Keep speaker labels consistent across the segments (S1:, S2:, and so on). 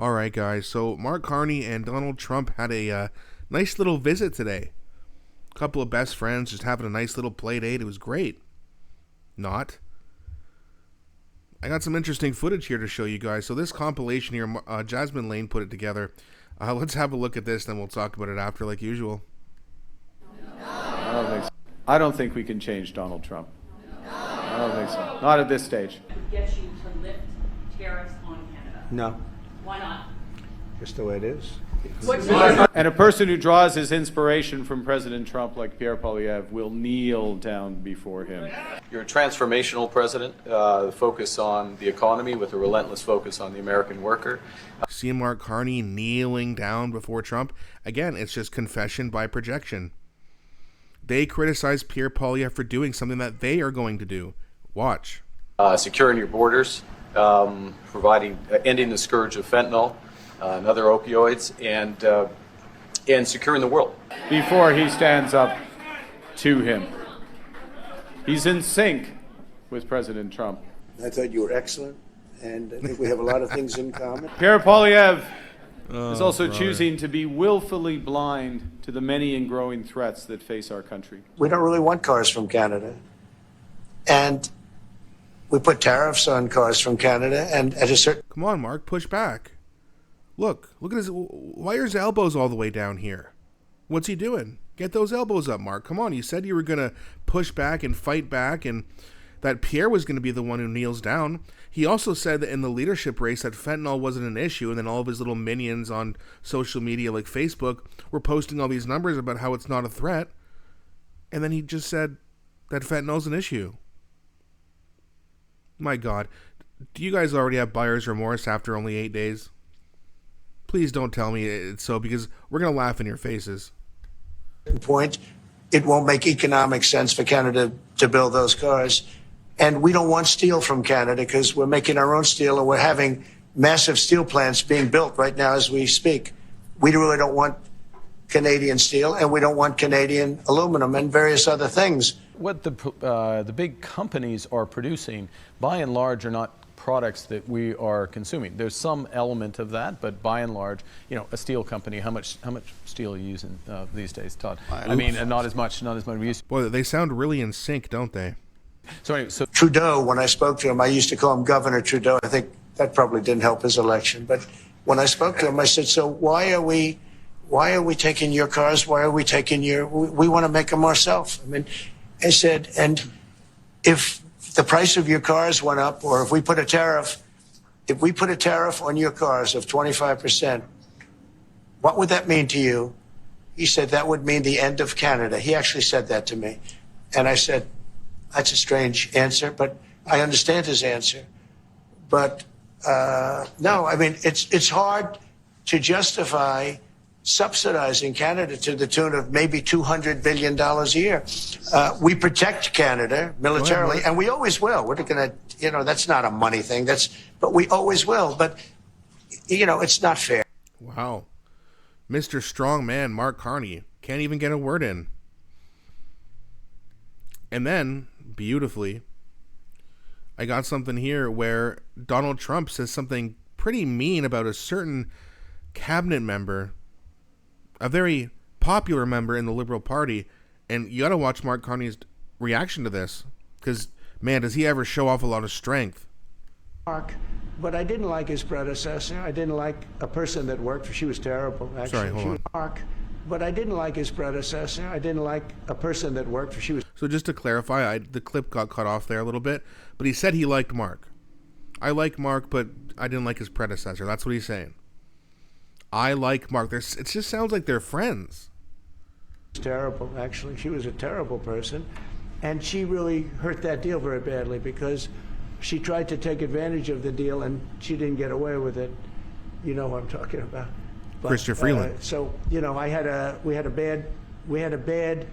S1: All right, guys. So Mark Carney and Donald Trump had a nice little visit today. A couple of best friends just having a nice little play date. It was great. Not. I got some interesting footage here to show you guys. So this compilation here, Jasmine Lane put it together. Let's have a look at this, then we'll talk about it after like usual.
S2: I don't think we can change Donald Trump. I don't think so. Not at this stage.
S3: Get you to lift tariffs on Canada?
S4: No.
S3: Why not?
S4: Just the way it is.
S2: And a person who draws his inspiration from President Trump, like Pierre Poilievre, will kneel down before him.
S5: You're a transformational president, focus on the economy with a relentless focus on the American worker.
S1: See Mark Carney kneeling down before Trump? Again, it's just confession by projection. They criticize Pierre Poilievre for doing something that they are going to do. Watch.
S5: Securing your borders, ending the scourge of fentanyl and other opioids, and securing the world.
S2: Before he stands up to him. He's in sync with President Trump.
S4: I thought you were excellent, and I think we have a lot of things in common.
S2: Pierre Poilievre is also choosing to be willfully blind to the many and growing threats that face our country.
S4: We don't really want cars from Canada, and we put tariffs on cars from Canada, and at a certain...
S1: Come on, Mark, push back. Look at his... Why are his elbows all the way down here? What's he doing? Get those elbows up, Mark. Come on, you said you were going to push back and fight back, and that Pierre was going to be the one who kneels down. He also said that in the leadership race that fentanyl wasn't an issue, and then all of his little minions on social media like Facebook were posting all these numbers about how it's not a threat. And then he just said that fentanyl's an issue. My God. Do you guys already have buyer's remorse after only 8 days? Please don't tell me it's so, because we're going to laugh in your faces.
S4: point, it won't make economic sense for Canada to build those cars. And we don't want steel from Canada because we're making our own steel, and we're having massive steel plants being built right now as we speak. We really don't want Canadian steel, and we don't want Canadian aluminum and various other things.
S6: What the big companies are producing, by and large, are not products that we are consuming. There's some element of that, but by and large, you know, a steel company, how much steel are you using these days, Todd? I mean, not as much we used to.
S1: Boy, they sound really in sync, don't they?
S6: So anyway,
S4: Trudeau, when I spoke to him, I used to call him Governor Trudeau. I think that probably didn't help his election. But when I spoke to him, I said, so why are we taking your cars? Why are we taking we want to make them ourselves. I mean, I said, and if the price of your cars went up, or if we put a tariff on your cars of 25%, what would that mean to you? He said, that would mean the end of Canada. He actually said that to me. And I said, that's a strange answer, but I understand his answer. But no, I mean, it's hard to justify subsidizing Canada to the tune of maybe $200 billion a year. We protect Canada militarily, and we always will. We're going to, that's not a money thing. But we always will. But, it's not fair.
S1: Wow. Mr. Strongman Mark Carney can't even get a word in. And then, beautifully, I got something here where Donald Trump says something pretty mean about a certain cabinet member, a very popular member in the Liberal Party, and you got to watch Mark Carney's reaction to this, because, man, does he ever show off a lot of strength.
S4: Mark, but I didn't like his predecessor. I didn't like a person that worked for. She was terrible, actually.
S1: Sorry, hold on.
S4: Mark, but I didn't like his predecessor. I didn't like a person that worked for. She was.
S1: So just to clarify, the clip got cut off there a little bit, but he said he liked Mark. I like Mark, but I didn't like his predecessor. That's what he's saying. I like Mark. It just sounds like they're friends.
S4: Terrible, actually. She was a terrible person, and she really hurt that deal very badly because she tried to take advantage of the deal, and she didn't get away with it. You know what I'm talking about. But,
S1: Chrystia Freeland.
S4: So we had a bad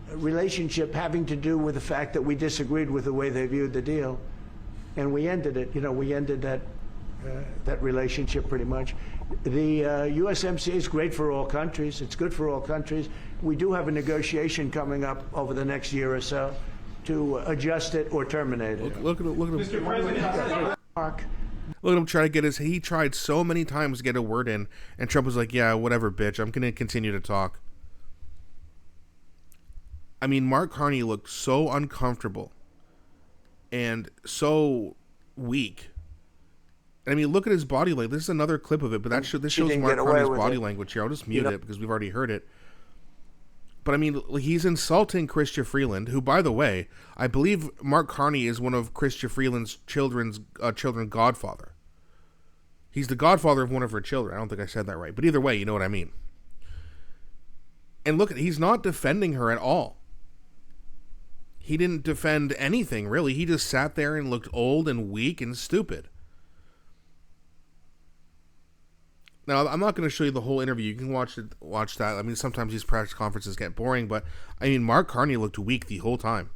S4: relationship having to do with the fact that we disagreed with the way they viewed the deal, and we ended it. We ended that relationship pretty much. The USMCA is great for all countries. It's good for all countries. We do have a negotiation coming up over the next year or so to adjust it or terminate it.
S1: Look at
S4: Mr. President. Mark,
S1: Look at him try to get he tried so many times to get a word in, and Trump was like, yeah, whatever, bitch, I'm going to continue to talk. I mean, Mark Carney looked so uncomfortable and so weak. I mean, look at his body language. This is another clip of it, but this shows Mark Carney's body language here. I'll just mute it because we've already heard it. But I mean, he's insulting Chrystia Freeland, who, by the way, I believe Mark Carney is one of Chrystia Freeland's children's godfather. He's the godfather of one of her children. I don't think I said that right, but either way, you know what I mean. And look, he's not defending her at all. He didn't defend anything, really. He just sat there and looked old and weak and stupid. Now, I'm not going to show you the whole interview. You can watch that. I mean, sometimes these press conferences get boring, but I mean, Mark Carney looked weak the whole time.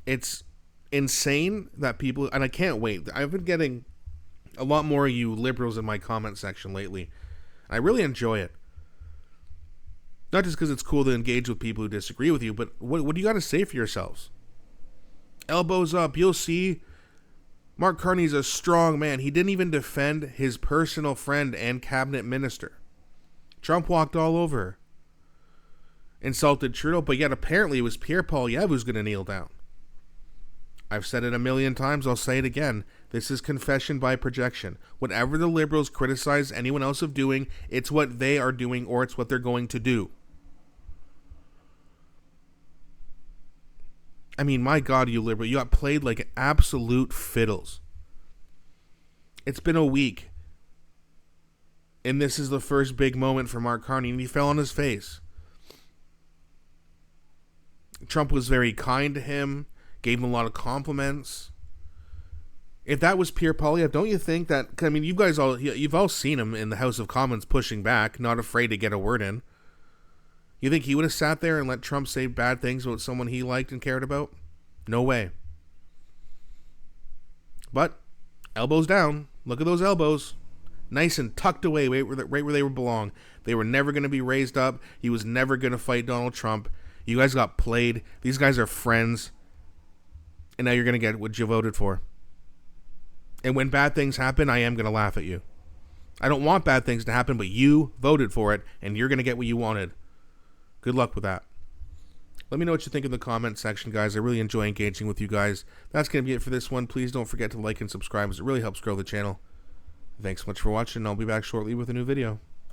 S1: It's insane that people, and I can't wait. I've been getting a lot more of you liberals in my comment section lately. I really enjoy it. Not just because it's cool to engage with people who disagree with you, but what do you got to say for yourselves? Elbows up. You'll see. Mark Carney's a strong man. He didn't even defend his personal friend and cabinet minister. Trump walked all over her. Insulted Trudeau, but yet apparently it was Pierre Poilievre who's going to kneel down. I've said it a million times, I'll say it again. This is confession by projection. Whatever the Liberals criticize anyone else of doing, it's what they are doing or it's what they're going to do. I mean, my God, you Liberal, you got played like absolute fiddles. It's been a week. And this is the first big moment for Mark Carney, and he fell on his face. Trump was very kind to him, gave him a lot of compliments. If that was Pierre Poilievre, don't you think that, I mean, you've all seen him in the House of Commons pushing back, not afraid to get a word in. You think he would have sat there and let Trump say bad things about someone he liked and cared about? No way. But, elbows down. Look at those elbows. Nice and tucked away, right where they belong. They were never going to be raised up. He was never going to fight Donald Trump. You guys got played. These guys are friends. And now you're going to get what you voted for. And when bad things happen, I am going to laugh at you. I don't want bad things to happen, but you voted for it, and you're going to get what you wanted. Good luck with that. Let me know what you think in the comment section, guys. I really enjoy engaging with you guys. That's going to be it for this one. Please don't forget to like and subscribe, as it really helps grow the channel. Thanks so much for watching, and I'll be back shortly with a new video.